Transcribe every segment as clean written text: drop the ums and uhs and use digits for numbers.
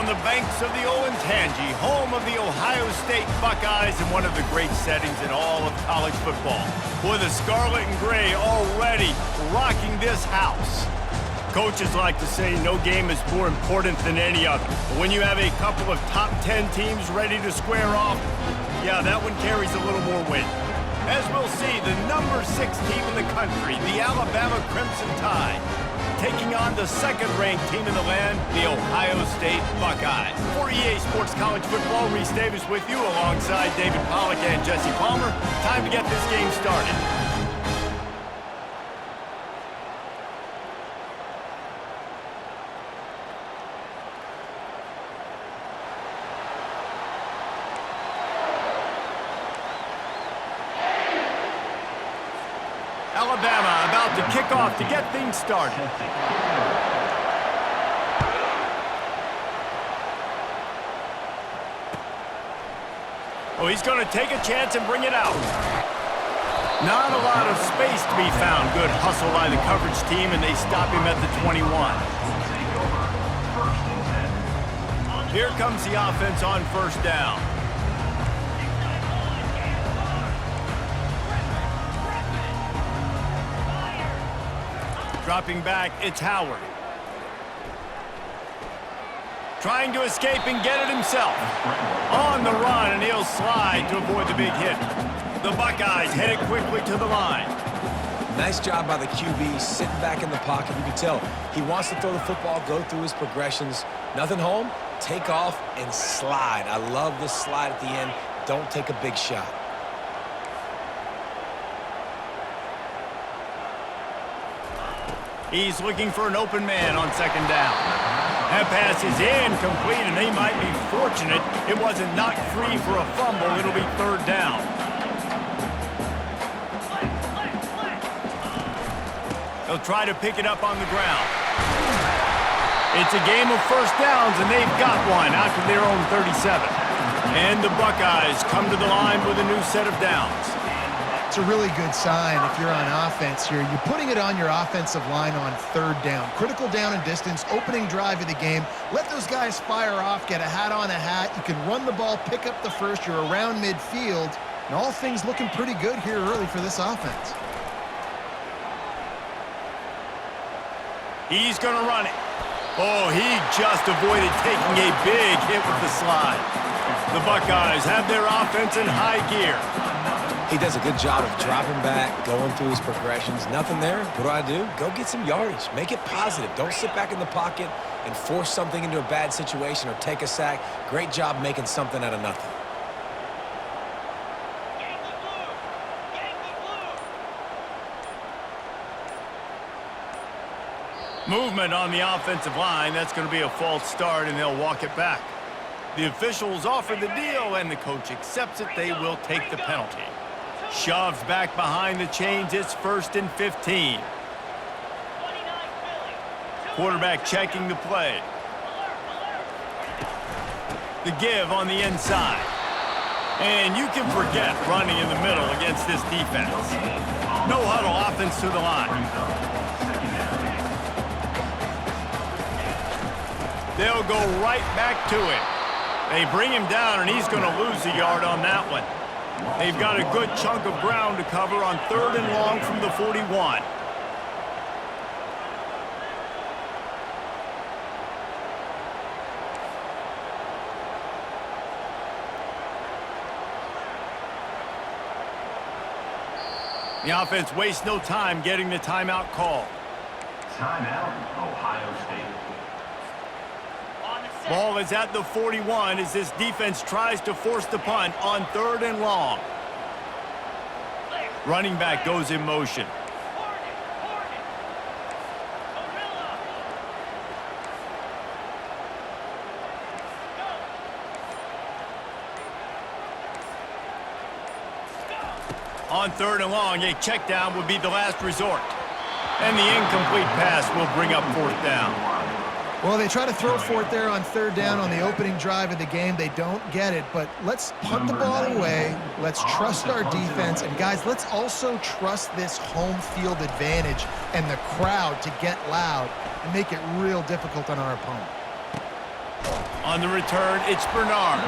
on the banks of the Olentangy, home of the Ohio State Buckeyes and one of the great settings in all of college football. Boy, the Scarlet and Gray already rocking this house. Coaches like to say no game is more important than any other. But when you have a couple of top 10 teams ready to square off, yeah, that one carries a little more weight. As we'll see, the number 6 team in the country, the Alabama Crimson Tide, taking on the second-ranked team in the land, the Ohio State Buckeyes. For EA Sports College Football, Reese Davis with you alongside David Pollack and Jesse Palmer. Time to get this game started. Alabama about to kick off to get things started. Oh, he's going to take a chance and bring it out. Not a lot of space to be found. Good hustle by the coverage team, and they stop him at the 21. Here comes the offense on first down. Dropping back, it's Howard. Trying to escape and get it himself. On the run, and he'll slide to avoid the big hit. The Buckeyes headed quickly to the line. Nice job by the QB, sitting back in the pocket. You can tell he wants to throw the football, go through his progressions. Nothing home, take off and slide. I love this slide at the end. Don't take a big shot. He's looking for an open man on second down. That pass is incomplete, and they might be fortunate it wasn't knocked free for a fumble. It'll be third down. They'll try to pick it up on the ground. It's a game of first downs, and they've got one out to their own 37. And the Buckeyes come to the line with a new set of downs. It's a really good sign if you're on offense here. You're putting it on your offensive line on third down. Critical down and distance, opening drive of the game. Let those guys fire off, get a hat on a hat. You can run the ball, pick up the first. You're around midfield. And all things looking pretty good here early for this offense. He's going to run it. Oh, he just avoided taking a big hit with the slide. The Buckeyes have their offense in high gear. He does a good job of dropping back, going through his progressions. Nothing there. What do? Go get some yardage. Make it positive. Don't sit back in the pocket and force something into a bad situation or take a sack. Great job making something out of nothing. Movement on the offensive line. That's going to be a false start, and they'll walk it back. The officials offer the deal, and the coach accepts it. They will take the penalty. Shoves back behind the chains. It's 1st and 15. Quarterback checking the play. The give on the inside. And you can forget running in the middle against this defense. No huddle offense to the line. They'll go right back to it. They bring him down, and he's going to lose a yard on that one. They've got a good chunk of ground to cover on 3rd and long from the 41. The offense wastes no time getting the timeout called. Timeout, Ohio State. Ball is at the 41 as this defense tries to force the punt on 3rd and long. Running back goes in motion. On 3rd and long, a check down would be the last resort. And the incomplete pass will bring up 4th down. Well, they try to throw for it there on 3rd down on the opening drive of the game. They don't get it, but let's punt the ball away. Let's trust our defense. And, guys, let's also trust this home field advantage and the crowd to get loud and make it real difficult on our opponent. On the return, it's Bernard.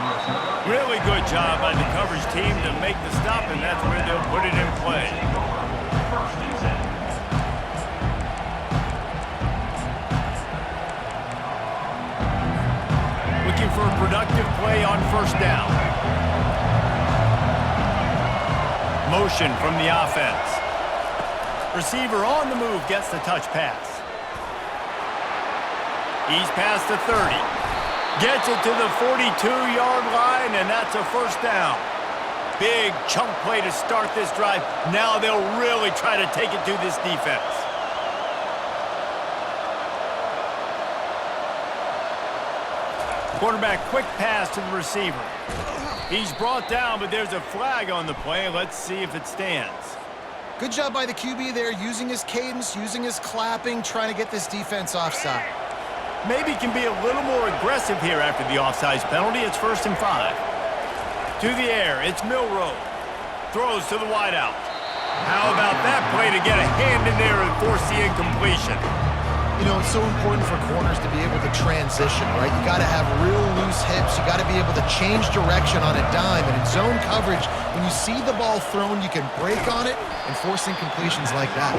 Really good job by the coverage team to make the stop, and that's where they'll put it in play. First and 10. Looking for a productive play on first down. Motion from the offense. Receiver on the move gets the touch pass. He's past the 30. Gets it to the 42-yard line, and that's a first down. Big chunk play to start this drive. Now they'll really try to take it to this defense. Quarterback quick pass to the receiver. He's brought down, but there's a flag on the play. Let's see if it stands. Good job by the QB there, using his cadence, using his clapping, trying to get this defense offside. Maybe can be a little more aggressive here after the offsides penalty. It's 1st and 5. To the air, it's Milroe. Throws to the wideout. How about that play to get a hand in there and force the incompletion? You know, it's so important for corners to be able to transition, right? You got to have real loose hips. You got to be able to change direction on a dime. And in zone coverage, when you see the ball thrown, you can break on it and force incompletions like that.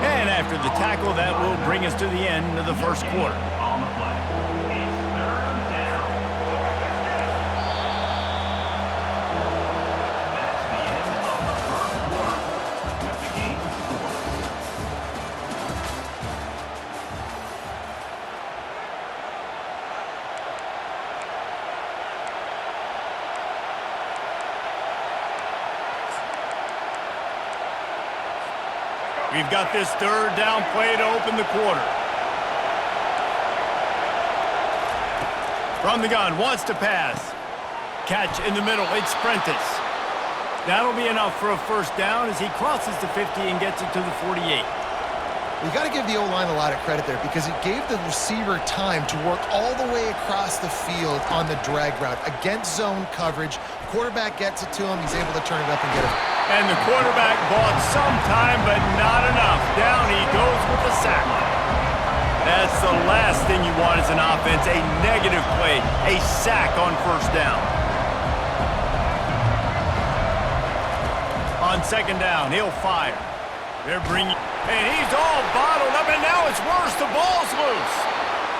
And after the tackle, that will bring us to the end of the first quarter. On the play. It's 3rd down. That's the end of the first quarter. With the game scored. We've got this 3rd down play to open the quarter. From the gun, wants to pass. Catch in the middle, it's Prentice. That'll be enough for a first down as he crosses the 50 and gets it to the 48. You got to give the O-line a lot of credit there because it gave the receiver time to work all the way across the field on the drag route against zone coverage. Quarterback gets it to him. He's able to turn it up and get it. And the quarterback bought some time, but not enough. Down he goes with the sack. That's the last thing you want as an offense, a negative play, a sack on first down. On 2nd down, he'll fire. They're bringing, and he's all bottled up, and now it's worse. The ball's loose.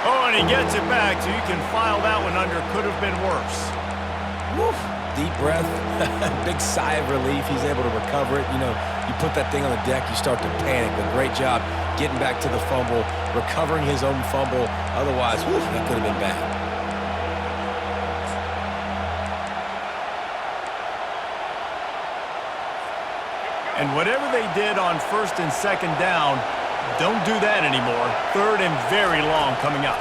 Oh, and he gets it back, so you can file that one under. Could have been worse. Woof. Deep breath, big sigh of relief. He's able to recover it. You know, you put that thing on the deck, you start to panic, but great job getting back to the fumble, recovering his own fumble. Otherwise, woof, that could have been bad. And whatever they did on 1st and 2nd down, don't do that anymore. 3rd and very long coming up.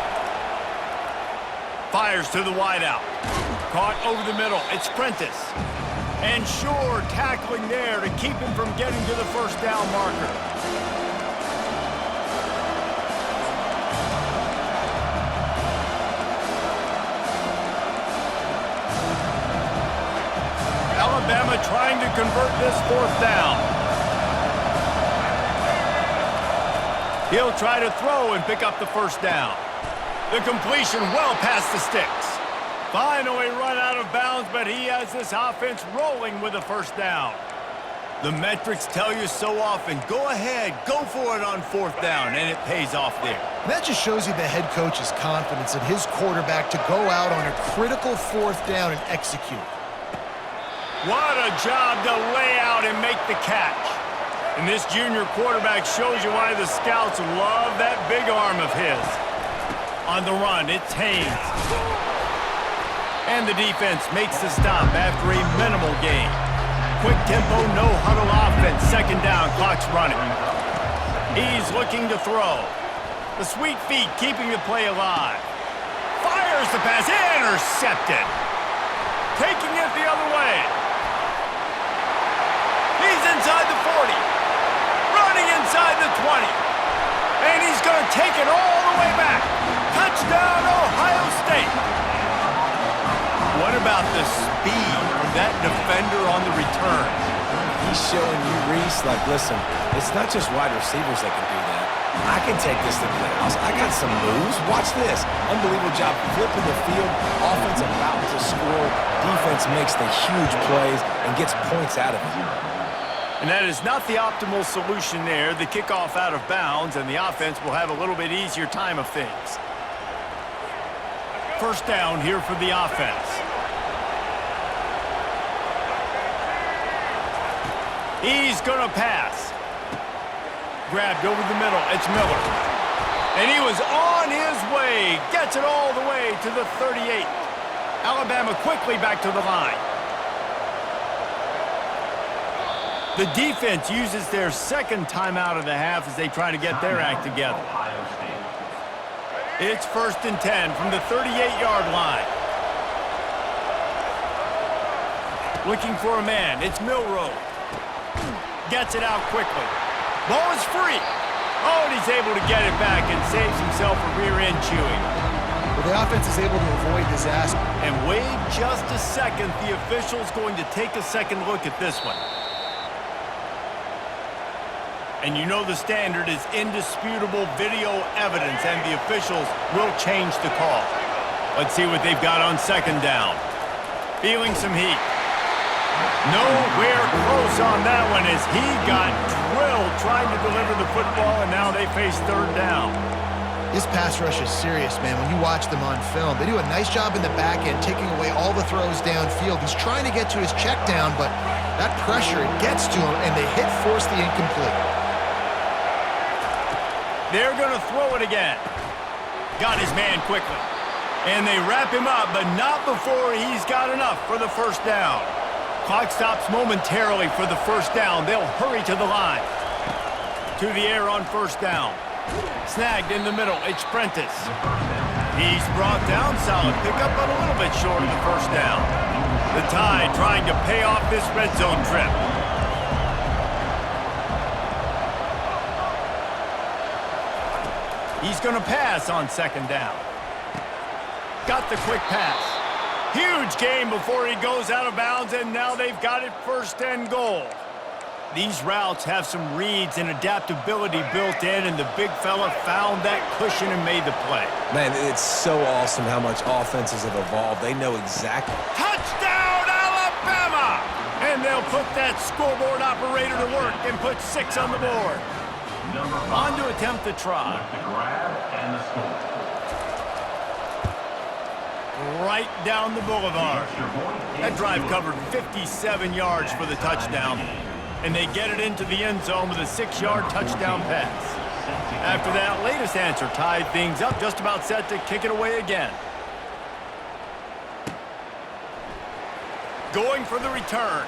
Fires to the wideout. Caught over the middle. It's Prentice. And Shore tackling there to keep him from getting to the first down marker. Alabama trying to convert this 4th down. He'll try to throw and pick up the first down. The completion well past the sticks. Finally run out of bounds, but he has this offense rolling with a first down. The metrics tell you so often, go ahead, go for it on 4th down, and it pays off there. And that just shows you the head coach's confidence in his quarterback to go out on a critical 4th down and execute. What a job to lay out and make the catch. And this junior quarterback shows you why the scouts love that big arm of his. On the run, it's Haynes. And the defense makes the stop after a minimal gain. Quick tempo, no huddle offense. 2nd down, clock's running. He's looking to throw. The sweet feet keeping the play alive. Fires the pass, intercepted. Taking it the other way. He's inside the 40. Running inside the 20. And he's going to take it all the way back. Touchdown, Ohio State. What about the speed of that defender on the return? He's showing you, Reese, like, listen, it's not just wide receivers that can do that. I can take this to the house. I got some moves. Watch this. Unbelievable job flipping the field. Offense about to score. Defense makes the huge plays and gets points out of it. And that is not the optimal solution there. The kickoff out of bounds, and the offense will have a little bit easier time of things. First down here for the offense. He's going to pass. Grabbed over the middle. It's Miller. And he was on his way. Gets it all the way to the 38. Alabama quickly back to the line. The defense uses their second timeout of the half as they try to get their act together. It's 1st and 10 from the 38-yard line. Looking for a man. It's Milroe. Gets it out quickly. Ball is free. Oh, and he's able to get it back and saves himself a rear-end chewing. Well, the offense is able to avoid disaster. And wait just a second. The official's going to take a second look at this one. And you know the standard is indisputable video evidence, and the officials will change the call. Let's see what they've got on second down. Feeling some heat. Nowhere close on that one as he got drilled trying to deliver the football, and now they face third down. This pass rush is serious, man. When you watch them on film, they do a nice job in the back end, taking away all the throws downfield. He's trying to get to his check down, but that pressure, it gets to him, and they force the incomplete. They're going to throw it again. Got his man quickly. And they wrap him up, but not before he's got enough for the first down. Clock stops momentarily for the first down. They'll hurry to the line. To the air on first down. Snagged in the middle. It's Prentice. He's brought down. Solid pickup, but a little bit short of the first down. The Tide trying to pay off this red zone trip. He's going to pass on second down. Got the quick pass. Huge gain before he goes out of bounds, and now they've got it 1st and goal. These routes have some reads and adaptability built in, and the big fella found that cushion and made the play. Man, it's so awesome how much offenses have evolved. They know exactly. Touchdown, Alabama! And they'll put that scoreboard operator to work and put 6 on the board. On to attempt the try. The grab and the score. Right down the boulevard. That drive covered 57 yards for the touchdown. And they get it into the end zone with a 6-yard touchdown pass. After that latest answer tied things up, just about set to kick it away again. Going for the return.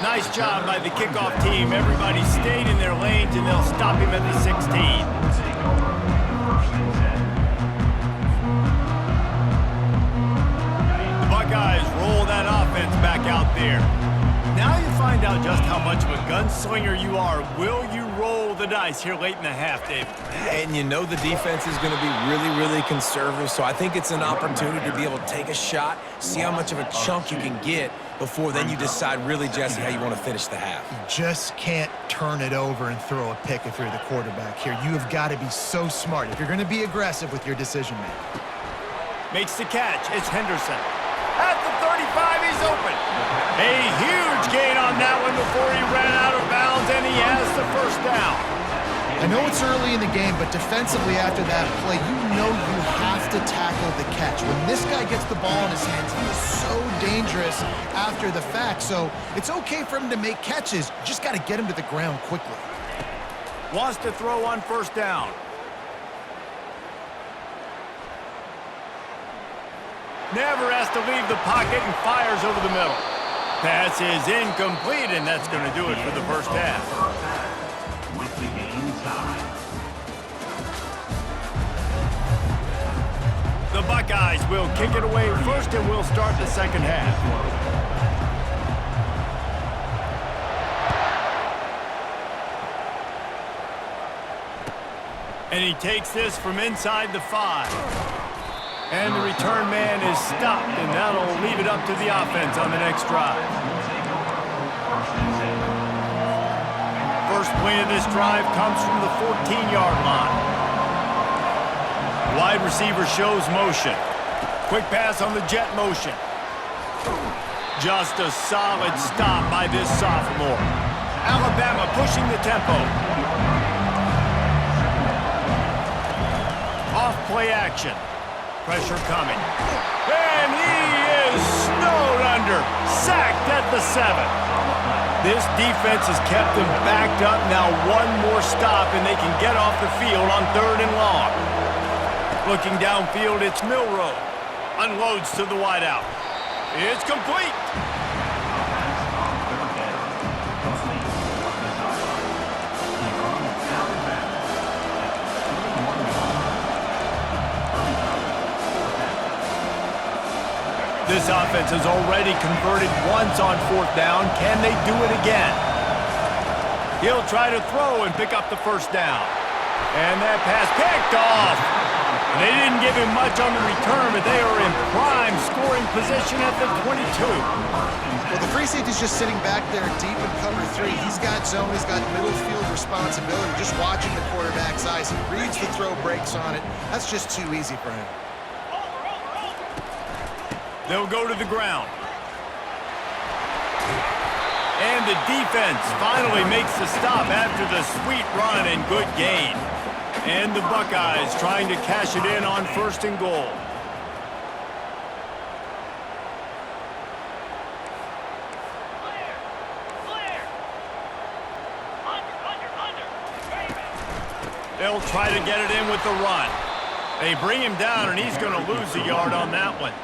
Nice job by the kickoff team. Everybody stayed in their lanes, and they'll stop him at the 16. The Buckeyes roll that offense back out there. Now you find out just how much of a gunslinger you are. Will you roll the dice here late in the half, David? And you know the defense is going to be really, really conservative, so I think it's an opportunity to be able to take a shot, see how much of a chunk you can get before then you decide really, Jesse, how you want to finish the half. You just can't turn it over and throw a pick if you're the quarterback here. You have got to be so smart if you're going to be aggressive with your decision-making. Makes the catch. It's Henderson. At the 35, he's open. A huge gain on that one before he ran out of bounds, and he has the first down. I know it's early in the game, but defensively after that play, you know you have to tackle the catch. When this guy gets the ball in his hands, he is so dangerous after the fact. So it's okay for him to make catches. You just got to get him to the ground quickly. Wants to throw on first down. Never has to leave the pocket and fires over the middle. Pass is incomplete, and that's going to do it for the first half. With the game time. The Buckeyes will kick it away first, and we'll start the second half. And he takes this from inside the 5. And the return man is stopped, and that'll leave it up to the offense on the next drive. first play of this drive comes from the 14-yard line. Wide receiver shows motion. Quick pass on the jet motion. Just a solid stop by this sophomore. Alabama pushing the tempo. Off play action. Pressure coming. And he is snowed under. Sacked at the 7. This defense has kept them backed up. Now one more stop and they can get off the field on 3rd and long. Looking downfield, it's Milroe. Unloads to the wideout. It's complete. This offense has already converted once on 4th down. Can they do it again? He'll try to throw and pick up the 1st down. And that pass picked off. They didn't give him much on the return, but they are in prime scoring position at the 22. Well, the free safety's just sitting back there deep in cover 3. He's got zone, he's got middle field responsibility. Just watching the quarterback's eyes. He reads the throw, breaks on it. That's just too easy for him. They'll go to the ground. And the defense finally makes the stop after the sweet run and good gain. And the Buckeyes trying to cash it in on 1st and goal. They'll try to get it in with the run. They bring him down, and he's going to lose a yard on that one.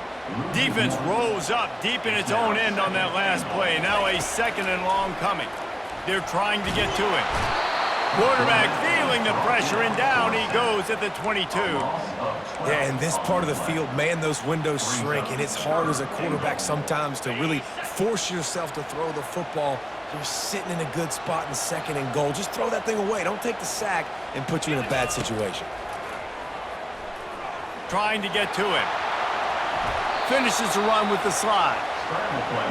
Defense rolls up deep in its own end on that last play. Now a 2nd and long coming. They're trying to get to him. Quarterback feeling the pressure, and down he goes at the 22. Yeah, in this part of the field, man, those windows shrink, and it's hard as a quarterback sometimes to really force yourself to throw the football. You're sitting in a good spot in 2nd and goal. Just throw that thing away. Don't take the sack and put you in a bad situation. Trying to get to him. Finishes the run with the slide.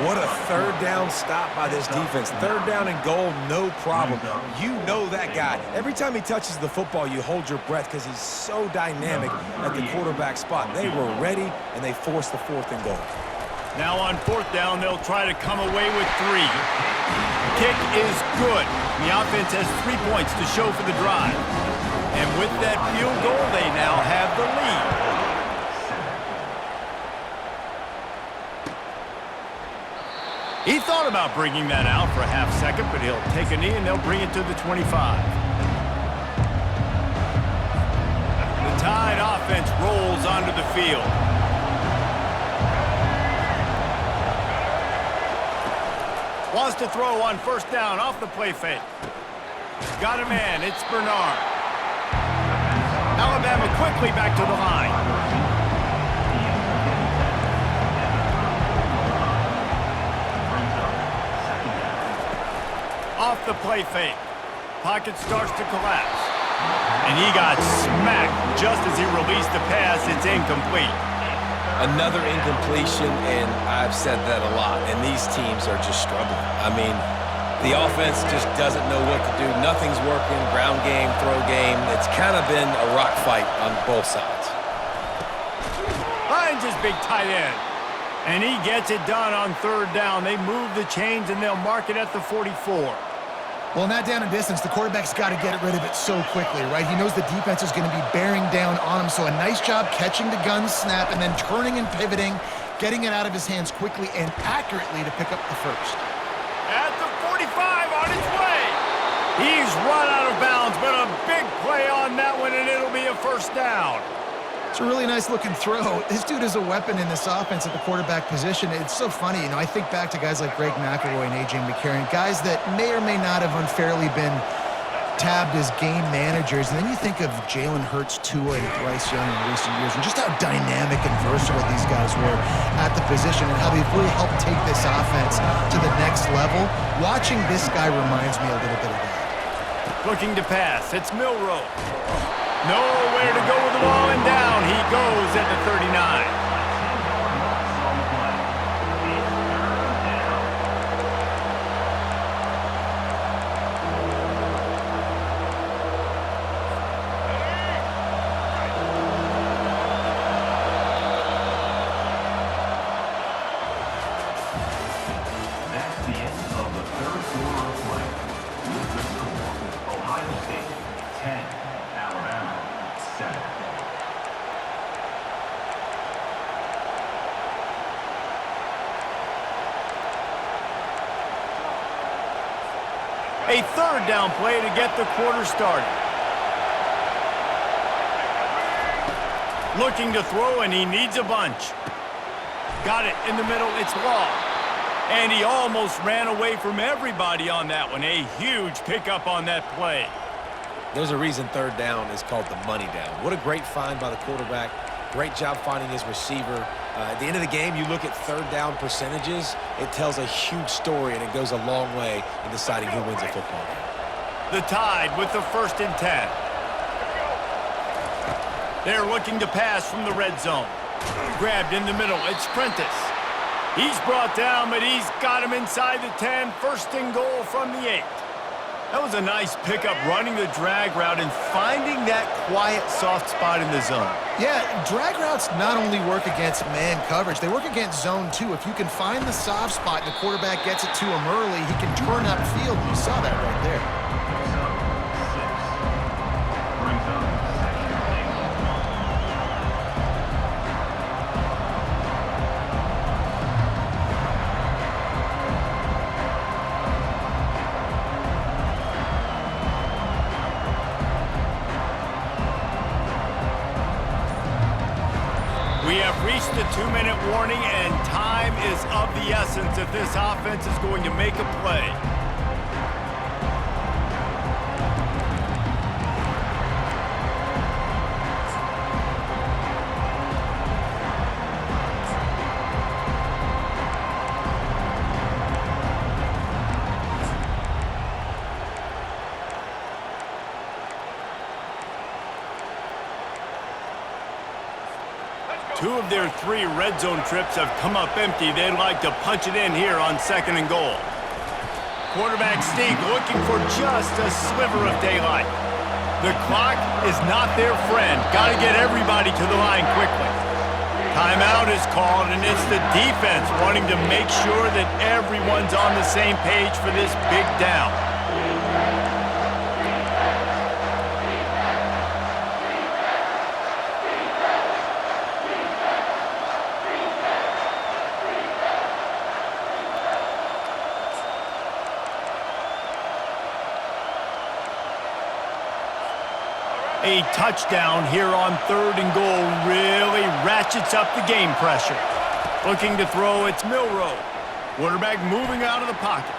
What a 3rd down stop by this defense. 3rd down and goal, no problem. You know that guy. Every time he touches the football, you hold your breath because he's so dynamic at the quarterback spot. They were ready, and they forced the 4th and goal. Now on 4th down, they'll try to come away with 3. Kick is good. The offense has 3 points to show for the drive. And with that field goal, they now have the lead. He thought about bringing that out for a half second, but he'll take a knee and they'll bring it to the 25. The Tide offense rolls onto the field. Wants to throw on 1st down off the play fake. Got a man, it's Bernard. Alabama quickly back to the line. Off the play fake. Pocket starts to collapse. And he got smacked just as he released the pass. It's incomplete. Another incompletion, and I've said that a lot, and these teams are just struggling. I mean, the offense just doesn't know what to do. Nothing's working. Ground game, throw game. It's kind of been a rock fight on both sides. Finds his big tight end. And he gets it done on 3rd down. They move the chains, and they'll mark it at the 44. Well, in that down and distance, the quarterback's got to get rid of it so quickly, right? He knows the defense is going to be bearing down on him, so a nice job catching the gun snap and then turning and pivoting, getting it out of his hands quickly and accurately to pick up the 1st. At the 45 on its way. He's run out of bounds, but a big play on that one, and it'll be a 1st down. It's a really nice-looking throw. This dude is a weapon in this offense at the quarterback position. It's so funny, you know, I think back to guys like Greg McElroy and A.J. McCarron, guys that may or may not have unfairly been tabbed as game managers. And then you think of Jalen Hurts, Tua, and Bryce Young in recent years, and just how dynamic and versatile these guys were at the position and how they've really helped take this offense to the next level. Watching this guy reminds me a little bit of that. Looking to pass. It's Milroe. Nowhere to go with the ball, and down he goes at the 39. A third down play to get the quarter started. Looking to throw, and he needs a bunch. Got it in the middle. It's long. And he almost ran away from everybody on that one. A huge pickup on that play. There's a reason third down is called the money down. What a great find by the quarterback. Great job finding his receiver. At the end of the game, you look at third down percentages. It tells a huge story, and it goes a long way in deciding who wins a football game. The Tide with the 1st and 10. They're looking to pass from the red zone. Grabbed in the middle. It's Prentice. He's brought down, but he's got him inside the 10. 1st and goal from the 8. That was a nice pickup, running the drag route and finding that quiet, soft spot in the zone. Yeah, drag routes not only work against man coverage, they work against zone too. If you can find the soft spot and the quarterback gets it to him early, he can turn upfield. You saw that right there. We have reached the 2-minute warning, and time is of the essence if this offense is going to make a play. Two of their 3 red zone trips have come up empty. They'd like to punch it in here on 2nd and goal. Quarterback sneak looking for just a sliver of daylight. The clock is not their friend. Got to get everybody to the line quickly. Timeout is called, and it's the defense wanting to make sure that everyone's on the same page for this big down. A touchdown here on 3rd and goal really ratchets up the game pressure. Looking to throw, it's Milroe. Quarterback moving out of the pocket.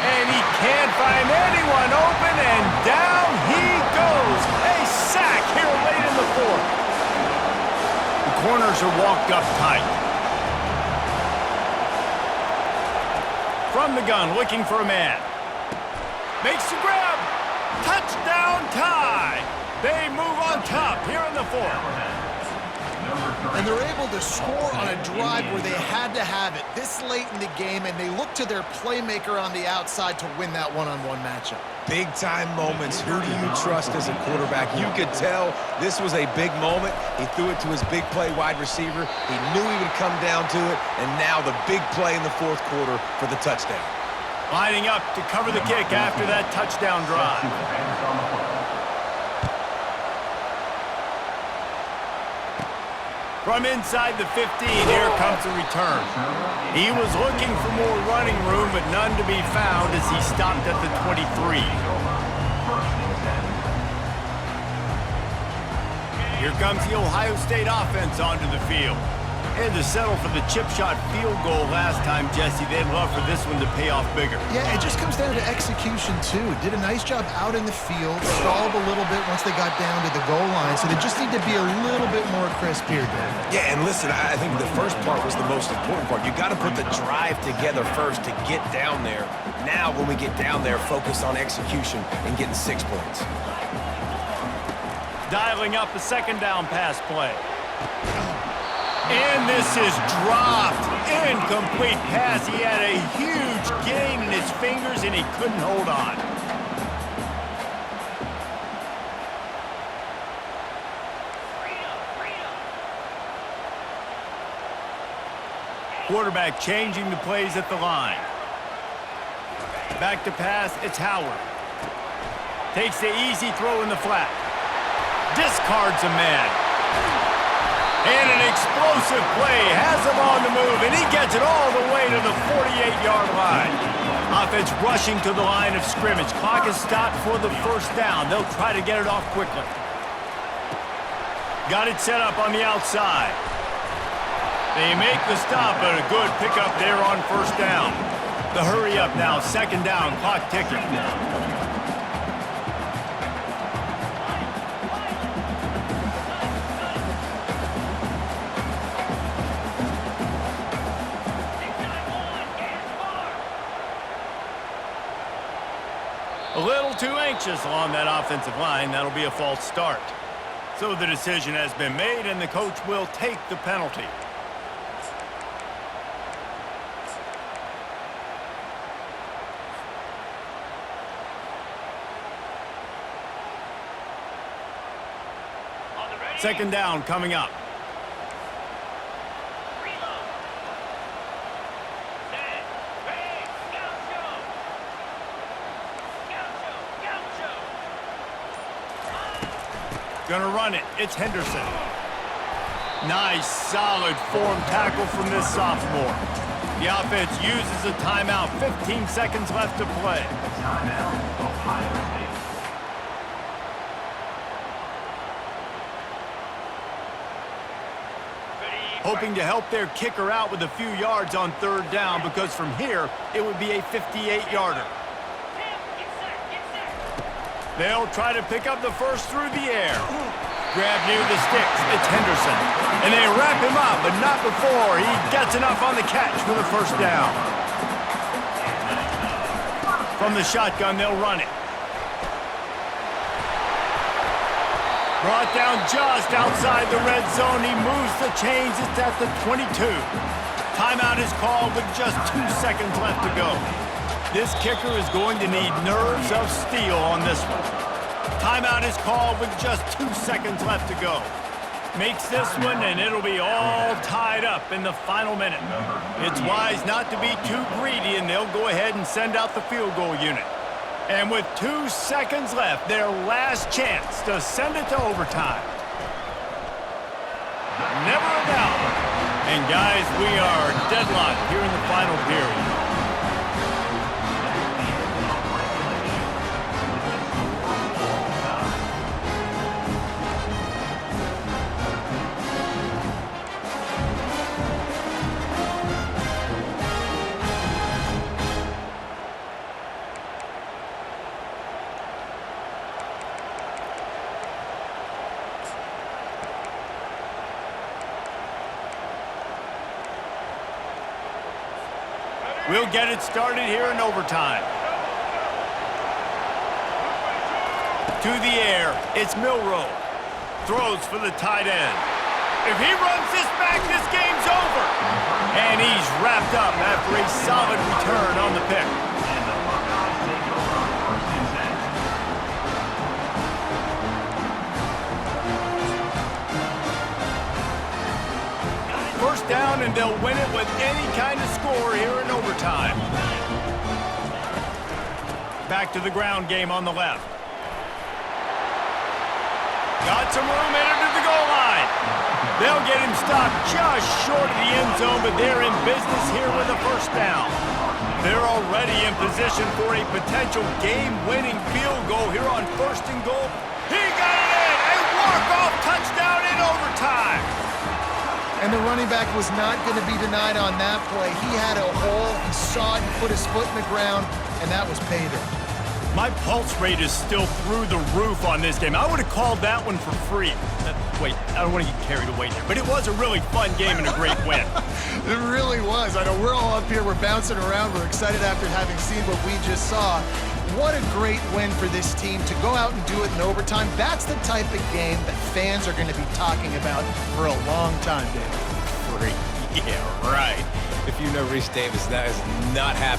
And he can't find anyone open, and down he goes. A sack here late in the 4th. The corners are walked up tight. From the gun, looking for a man. Makes the grab. Touchdown tie! They move on top here in the 4th. And they're able to score on a drive where they had to have it this late in the game, and they look to their playmaker on the outside to win that one-on-one matchup. Big-time moments. Who do you trust as a quarterback? You could tell this was a big moment. He threw it to his big play wide receiver. He knew he would come down to it, and now the big play in the 4th quarter for the touchdown. Lining up to cover the kick after that touchdown drive. From inside the 15, here comes the return. He was looking for more running room, but none to be found as he stopped at the 23. Here comes the Ohio State offense onto the field. Had to settle for the chip shot field goal last time, Jesse. They'd love for this one to pay off bigger. Yeah, it just comes down to execution, too. Did a nice job out in the field, stalled a little bit once they got down to the goal line, so they just need to be a little bit more crisp here, Dan. Yeah, and listen, I think the first part was the most important part. You got to put the drive together first to get down there. Now, when we get down there, focus on execution and getting 6 points. Dialing up a 2nd down pass play. And this is dropped. Incomplete pass. He had a huge gain in his fingers, and he couldn't hold on. Quarterback changing the plays at the line. Back to pass. It's Howard. Takes the easy throw in the flat. Discards a man. And an explosive play has him on the move, and he gets it all the way to the 48-yard line. Offense rushing to the line of scrimmage. Clock is stopped for the first down. They'll try to get it off quickly. Got it set up on the outside. They make the stop, but a good pickup there on first down. The hurry up now, second down, clock ticking. A little too anxious along that offensive line. That'll be a false start. So the decision has been made, and the coach will take the penalty. Second down coming up. Gonna run it. It's Henderson. Nice, solid form tackle from this sophomore. The offense uses a timeout. 15 seconds left to play. Timeout, Ohio State. Hoping to help their kicker out with a few yards on third down, because from here, it would be a 58-yarder. They'll try to pick up the first through the air. Grab near the sticks. It's Henderson. And they wrap him up, but not before he gets enough on the catch for the first down. From the shotgun, they'll run it. Brought down just outside the red zone. He moves the chains. It's at the 22. Timeout is called with just 2 seconds left to go. This kicker is going to need nerves of steel on this one. Timeout is called with just 2 seconds left to go. Makes this one, and it'll be all tied up in the final minute. It's wise not to be too greedy, and they'll go ahead and send out the field goal unit. And with 2 seconds left, their last chance to send it to overtime. Never a doubt. And guys, we are deadlocked here in the final period. We'll get it started here in overtime. To the air, it's Milroe. Throws for the tight end. If he runs this back, this game's over. And he's wrapped up after a solid return on the pick. And the Buckeyes take over on first and 10. First down, and they'll win it with any kind of score here in overtime. Back to the ground game on the left. Got some room headed to the goal line. They'll get him stopped just short of the end zone, but they're in business here with a first down. They're already in position for a potential game-winning field goal here on first and goal. He got it in! A walk-off touchdown in overtime! And the running back was not going to be denied on that play. He had a hole, he saw it, he put his foot in the ground, and that was pay dirt. My pulse rate is still through the roof on this game. I would have called that one for free. Wait, I don't want to get carried away there, but it was a really fun game and a great win. It really was. I know we're all up here, we're bouncing around, we're excited after having seen what we just saw. What a great win for this team to go out and do it in overtime. That's the type of game that fans are going to be talking about for a long time, David. Free. Yeah, right. If you know Reese Davis, that is not happening.